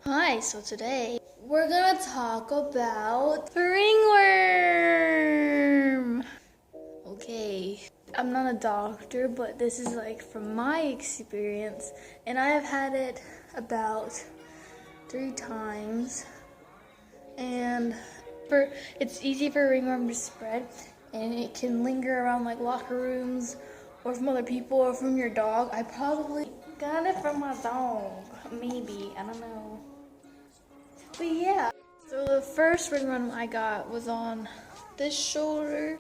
Hi, so today we're gonna talk about ringworm. Okay, I'm not a doctor, but this is like from my experience, and I have had it about 3 times. And it's easy for ringworm to spread, and it can linger around like locker rooms, or from other people, or from your dog. I probably got it from my dog, maybe, I don't know. But yeah, so the first ringworm I got was on this shoulder.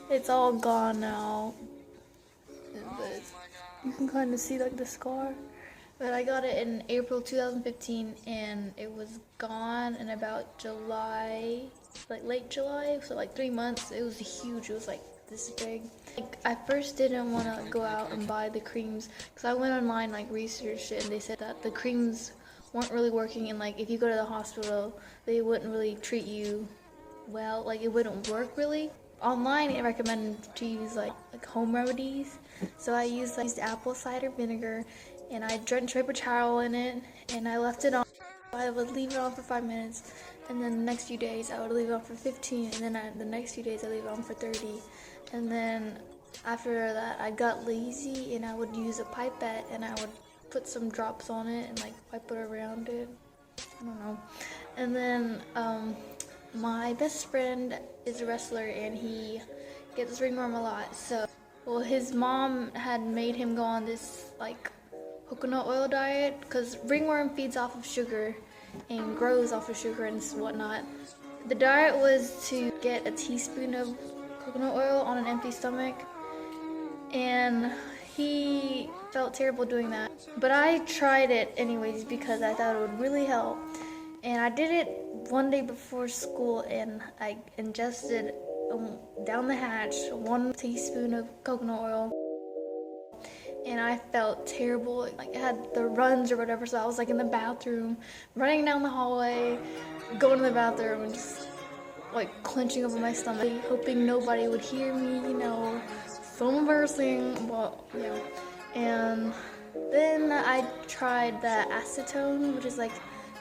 It's all gone now, but you can kind of see like the scar. But I got it in April 2015, and it was gone in about July, like late July, so like 3 months. It was huge. It was like this big. Like, I first didn't want to go out and buy the creams because I went online, like researched it, and they said that the creams weren't really working, and like if you go to the hospital, they wouldn't really treat you well. Like it wouldn't work really. Online, it recommended to use like home remedies. So I used apple cider vinegar, and I drenched paper towel in it, and I left it on. I would leave it on for 5 minutes, and then the next few days I would leave it on for 15, and then the next few days I leave it on for 30, and then after that I got lazy and I would use a pipette and I would put some drops on it and like wipe it around it. I don't know. And then my best friend is a wrestler, and he gets ringworm a lot. So, well, his mom had made him go on this like coconut oil diet because ringworm feeds off of sugar and grows off of sugar and whatnot. The diet was to get a teaspoon of coconut oil on an empty stomach, and he felt terrible doing that. But I tried it anyways because I thought it would really help. And I did it one day before school, and I ingested down the hatch 1 teaspoon of coconut oil, and I felt terrible. Like I had the runs or whatever, so I was like in the bathroom, running down the hallway, going to the bathroom, and just like clenching over my stomach, hoping nobody would hear me, so embarrassing. Well, yeah. And then I tried the acetone, which is like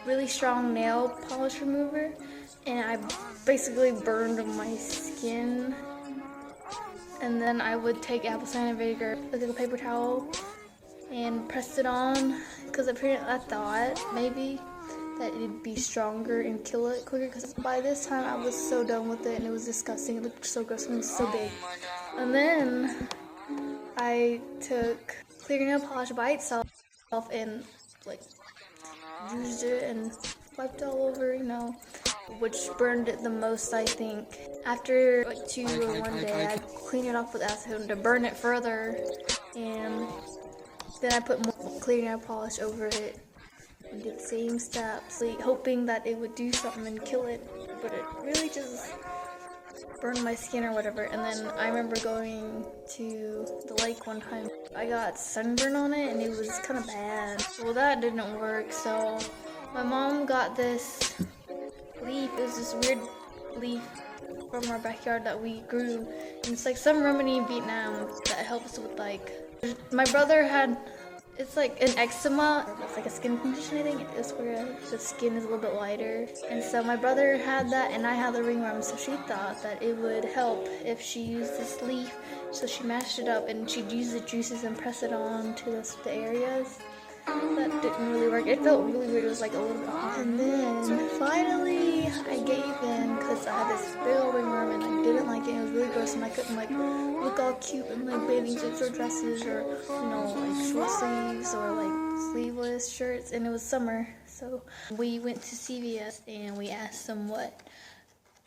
really strong nail polish remover, and I basically burned my skin. And then I would take apple cider vinegar, like a paper towel, and press it on, because apparently I thought maybe that it'd be stronger and kill it quicker, because by this time I was so done with it and it was disgusting. It looked so gross and it was so big. And then I took clear nail polish by itself and like used it and wiped all over, which burned it the most, I think. After like 2 or 1 day, I cleaned it off with acetone to burn it further, and then I put more clear nail polish over it and did the same steps, hoping that it would do something and kill it, but it really just burned my skin or whatever. And then I remember going to the lake one time. I got sunburn on it and it was kind of bad. Well, that didn't work, so my mom got this leaf. It was this weird leaf from our backyard that we grew, and it's like some remedy in Vietnam that helps with like, my brother had, it's like an eczema. It's like a skin condition, I think. It's where the skin is a little bit lighter. And so my brother had that, and I had the ringworm, so she thought that it would help if she used this leaf. So she mashed it up, and she'd use the juices and press it on to the areas. That didn't really work. It felt really weird. It was like a little bit hot. And then finally I gave in because I had this big old ringworm and I didn't like it. It was really gross, and I couldn't like look all cute in like bathing suits or dresses, or like short sleeves or like sleeveless shirts. And it was summer, so we went to CVS and we asked them what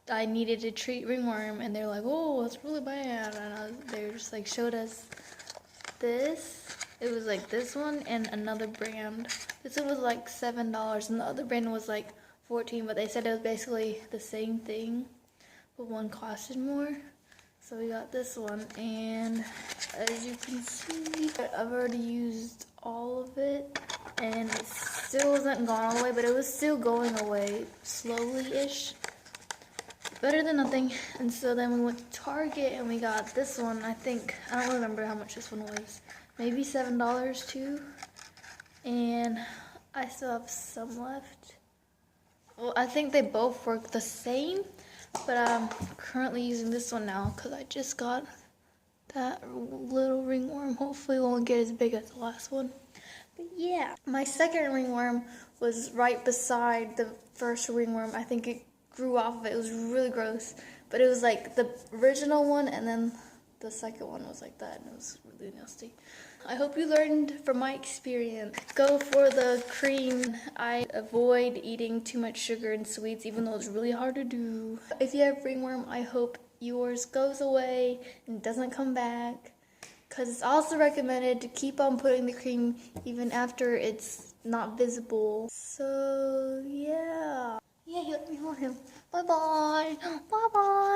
I needed to treat ringworm, and they're like, "Oh, it's really bad." And they just like showed us this. It was like this one and another brand. This one was like $7 and the other brand was like 14, but they said it was basically the same thing, but one costed more. So we got this one, and as you can see, I've already used all of it, and it still hasn't gone all the way, but it was still going away slowly-ish. better than nothing. And so then we went to Target and we got this one. I don't remember how much this one was. Maybe $7 too. And I still have some left. Well, I think they both work the same, but I'm currently using this one now because I just got that little ringworm. Hopefully it won't get as big as the last one. But yeah, my second ringworm was right beside the first ringworm. I think it grew off of it. It was really gross, but it was like the original one, and then the second one was like that, and it was really nasty. I hope you learned from my experience. Go for the cream. I avoid eating too much sugar and sweets, even though it's really hard to do. If you have ringworm, I hope yours goes away and doesn't come back, because it's also recommended to keep on putting the cream even after it's not visible. So yeah. Yeah, he let me hold him. Bye-bye. Bye-bye.